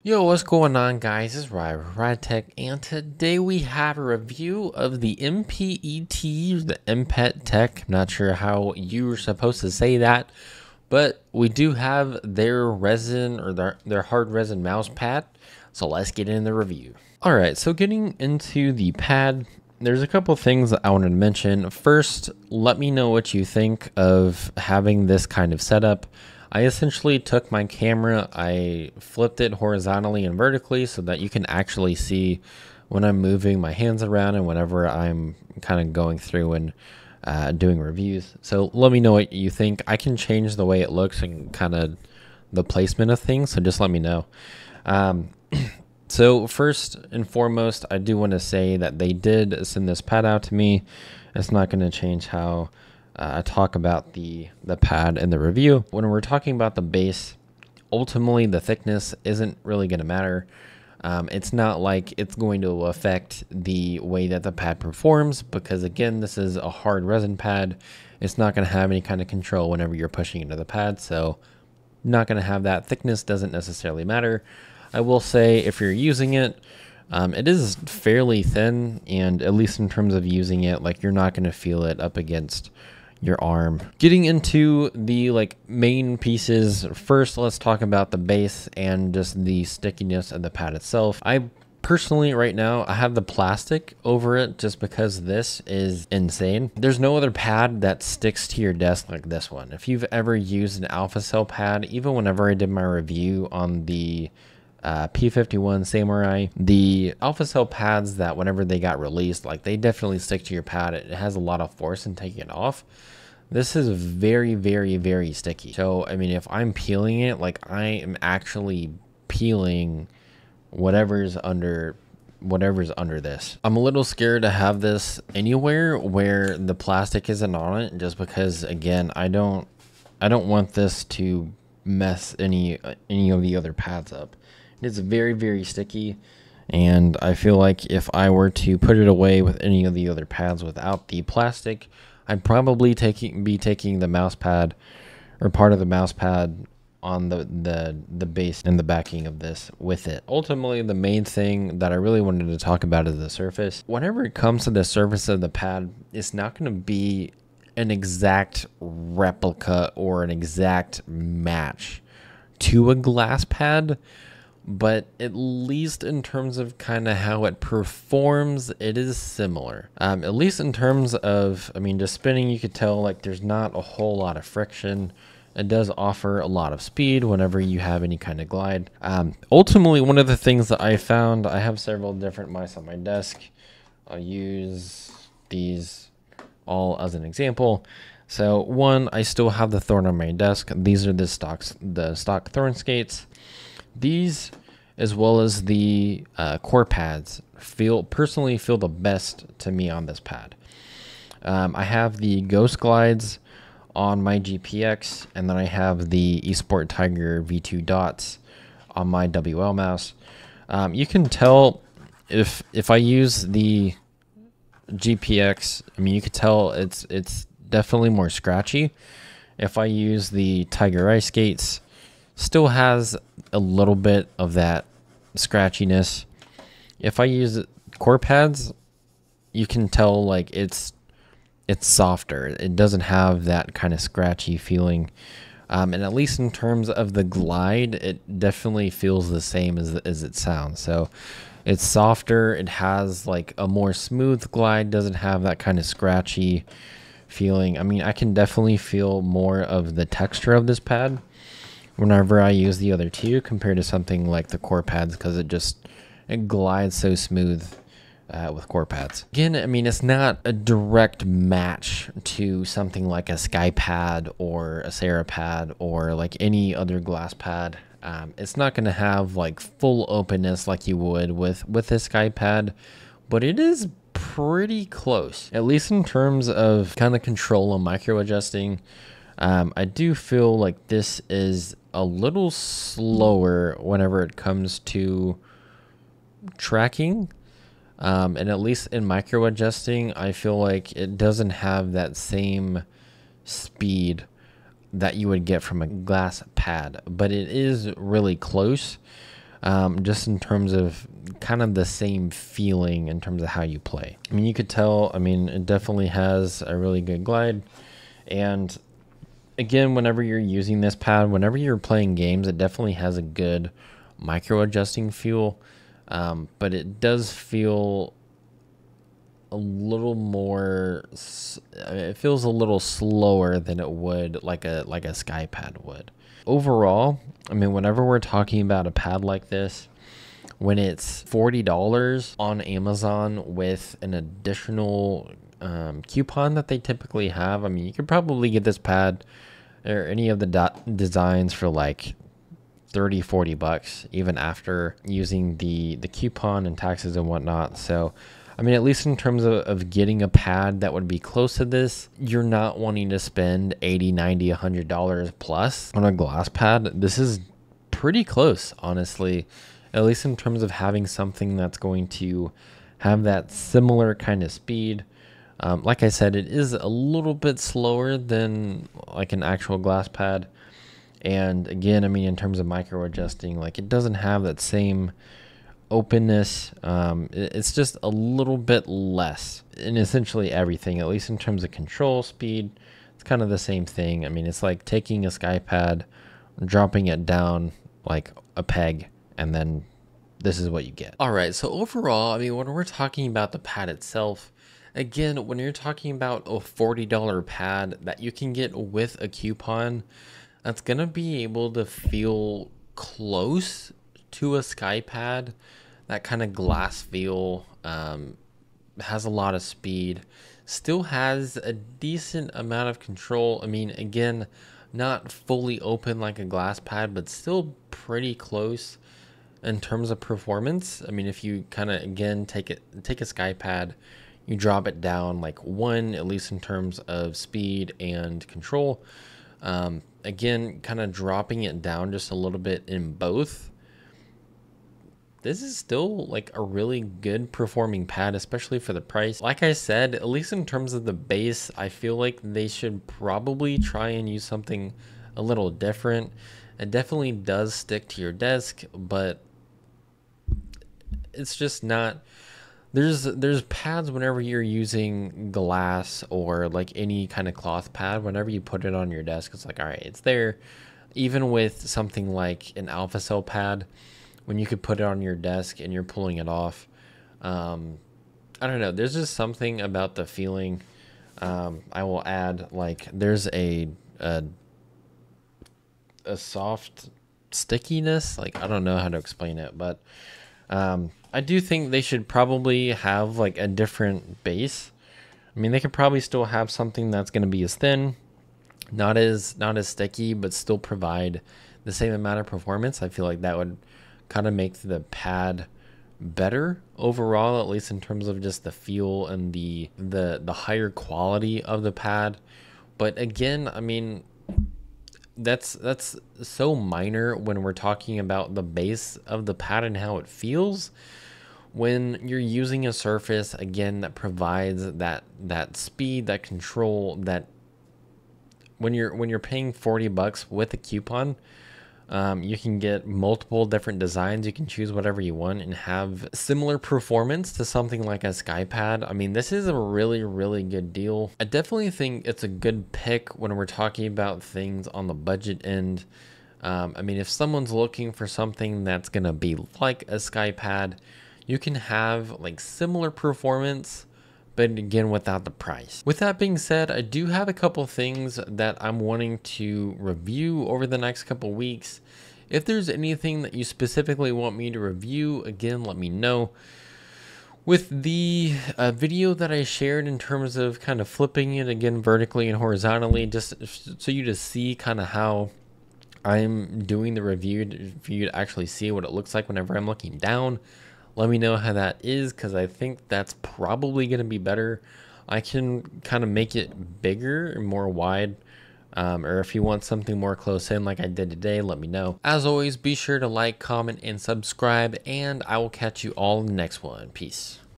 Yo, what's going on, guys? It's Ride Tech, and today we have a review of the MPET, the MPET Tech. I'm not sure how you were supposed to say that, but we do have their resin or their hard resin mouse pad. So let's get in the review. All right, so getting into the pad, there's a couple things that I wanted to mention. First, let me know what you think of having this kind of setup. I essentially took my camera, I flipped it horizontally and vertically so that you can actually see when I'm moving my hands around and whenever I'm kind of going through and doing reviews. So let me know what you think. I can change the way it looks and kind of the placement of things, so just let me know. So first and foremost, I do want to say that they did send this pad out to me. It's not going to change how I talk about the pad in the review. When we're talking about the base, ultimately the thickness isn't really going to matter. It's not like it's going to affect the way that the pad performs because, again, this is a hard resin pad. It's not going to have any kind of control whenever you're pushing into the pad, so not going to have that. Thickness doesn't necessarily matter. I will say if you're using it, it is fairly thin, and at least in terms of using it, like, you're not going to feel it up against your arm. Getting into the main pieces, first let's talk about the base and just the stickiness of the pad itself. I personally right now I have the plastic over it just because this is insane. There's no other pad that sticks to your desk like this one. If you've ever used an AlphaCell pad, even whenever I did my review on the P51 Samurai, the AlphaCell pads that whenever they got released, like, they definitely stick to your pad. It has a lot of force in taking it off. This is very, very, very sticky. So, I mean, if I'm peeling it, like, I am actually peeling whatever's under this. I'm a little scared to have this anywhere where the plastic isn't on it, just because, again, I don't want this to mess any of the other pads up. It's very, very sticky, and I feel like if I were to put it away with any of the other pads without the plastic, I'd probably be taking the mouse pad or part of the mouse pad on the base and the backing of this with it. Ultimately, the main thing that I really wanted to talk about is the surface. Whenever it comes to the surface of the pad, it's not going to be an exact replica or an exact match to a glass pad, but at least in terms of kind of how it performs, it is similar. At least in terms of, I mean, just spinning, you could tell like there's not a whole lot of friction. It does offer a lot of speed whenever you have any kind of glide. Ultimately, one of the things that I found, I have several different mice on my desk. I'll use these all as an example. So one, I still have the Thorn on my desk. These are the stock Thorn skates. These, as well as the core pads, personally feel the best to me on this pad. I have the Ghost Glides on my GPX, and then I have the Esport Tiger V2 dots on my WL mouse. You can tell if I use the GPX, I mean, you could tell it's definitely more scratchy. If I use the Tiger Ice Skates, still has a little bit of that scratchiness. If I use core pads, you can tell like it's softer. It doesn't have that kind of scratchy feeling. And at least in terms of the glide, it definitely feels the same as it sounds. So it's softer. It has like a more smooth glide, doesn't have that kind of scratchy feeling. I mean, I can definitely feel more of the texture of this pad whenever I use the other two compared to something like the core pads, because it glides so smooth with core pads. Again, I mean, it's not a direct match to something like a SkyPad or a Serapad or like any other glass pad. It's not going to have like full openness like you would with a SkyPad, but it is pretty close, at least in terms of kind of control and micro adjusting. I do feel like this is a little slower whenever it comes to tracking. And at least in micro adjusting, I feel like it doesn't have that same speed that you would get from a glass pad, but it is really close. just in terms of kind of the same feeling in terms of how you play. I mean, you could tell, I mean, it definitely has a really good glide. And again, whenever you're using this pad, whenever you're playing games, it definitely has a good micro adjusting feel. But it does feel a little more, it feels a little slower than it would like a SkyPad would. Overall, I mean, whenever we're talking about a pad like this, when it's $40 on Amazon with an additional coupon that they typically have, I mean, you could probably get this pad or any of the designs for like 30-40 bucks, even after using the coupon and taxes and whatnot. So I mean, at least in terms of getting a pad that would be close to this, you're not wanting to spend $80, $90, $100 plus on a glass pad. This is pretty close, honestly, at least in terms of having something that's going to have that similar kind of speed. Like I said, it is a little bit slower than like an actual glass pad. And again, I mean, in terms of micro adjusting, like it doesn't have that same openness. It's just a little bit less in essentially everything, at least in terms of control speed. It's kind of the same thing. I mean, it's like taking a SkyPad, dropping it down like a peg, and then this is what you get. All right, so overall, I mean, when we're talking about the pad itself, again, when you're talking about a $40 pad that you can get with a coupon, that's gonna be able to feel close to a SkyPad. That kind of glass feel, has a lot of speed, still has a decent amount of control. I mean, again, not fully open like a glass pad, but still pretty close in terms of performance. I mean, if you kind of, again, take a SkyPad, you drop it down like one, at least in terms of speed and control. Again, kind of dropping it down just a little bit in both. This is still like a really good performing pad, especially for the price. Like I said, at least in terms of the base, I feel like they should probably try and use something a little different. It definitely does stick to your desk, but it's just not. There's pads whenever you're using glass or like any kind of cloth pad, whenever you put it on your desk, it's like, all right, it's there. Even with something like an AlphaCell pad, when you could put it on your desk and you're pulling it off, I don't know, there's just something about the feeling. I will add, like, there's a soft stickiness, like, I don't know how to explain it, but I do think they should probably have like a different base. I mean, they could probably still have something that's going to be as thin, not as sticky, but still provide the same amount of performance. I feel like that would kind of make the pad better overall, at least in terms of just the feel and the higher quality of the pad. But again, I mean, that's so minor when we're talking about the base of the pad and how it feels. When you're using a surface, again, that provides that speed, that control, that when you're paying 40 bucks with a coupon, you can get multiple different designs. You can choose whatever you want and have similar performance to something like a SkyPad. I mean, this is a really, really good deal. I definitely think it's a good pick when we're talking about things on the budget end. I mean, if someone's looking for something that's going to be like a SkyPad, you can have like similar performance, but again, without the price. With that being said, I do have a couple things that I'm wanting to review over the next couple weeks. If there's anything that you specifically want me to review, again, let me know. With the video that I shared in terms of kind of flipping it again vertically and horizontally, just so you to see kind of how I'm doing the review, for you to actually see what it looks like whenever I'm looking down. Let me know how that is, because I think that's probably going to be better. I can kind of make it bigger and more wide, or if you want something more close in like I did today, let me know. As always, be sure to like, comment, and subscribe, and I will catch you all in the next one. Peace.